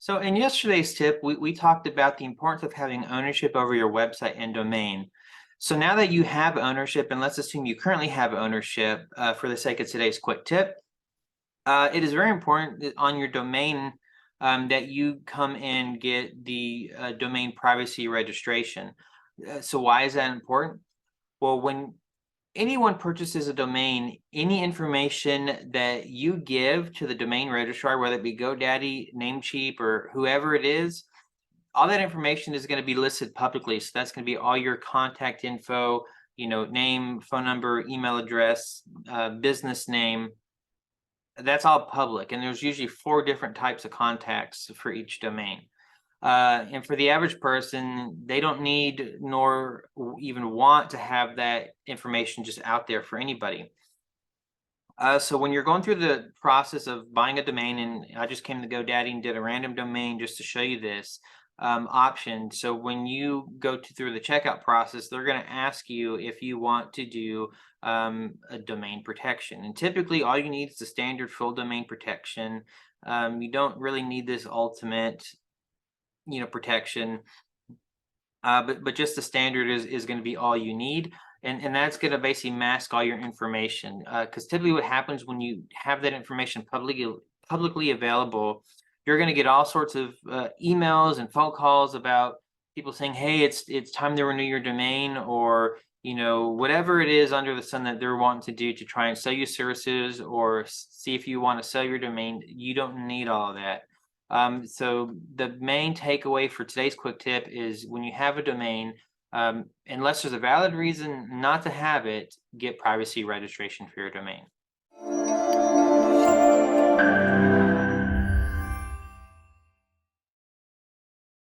So in yesterday's tip, we talked about the importance of having ownership over your website and domain. So now that you have ownership, and let's assume you currently have ownership for the sake of today's quick tip, it is very important that on your domain that you come and get the domain privacy registration. So why is that important? Well, when anyone purchases a domain, any information that you give to the domain registrar, whether it be GoDaddy, Namecheap, or whoever it is, all that information is going to be listed publicly. So that's going to be all your contact info, name, phone number, email address, business name. That's all public. And there's usually 4 different types of contacts for each domain. And for the average person, they don't need nor even want to have that information just out there for anybody. So when you're going through the process of buying a domain, and I just came to GoDaddy and did a random domain just to show you this option. So when you go through the checkout process, they're going to ask you if you want to do a domain protection. And typically all you need is the standard full domain protection. You don't really need this ultimate protection, but just the standard is going to be all you need, and that's going to basically mask all your information, because typically what happens when you have that information publicly available, you're going to get all sorts of emails and phone calls about people saying, hey, it's time to renew your domain, or whatever it is under the sun that they're wanting to do to try and sell you services or see if you want to sell your domain. You don't need all of that. So the main takeaway for today's quick tip is when you have a domain, unless there's a valid reason not to have it, get privacy registration for your domain.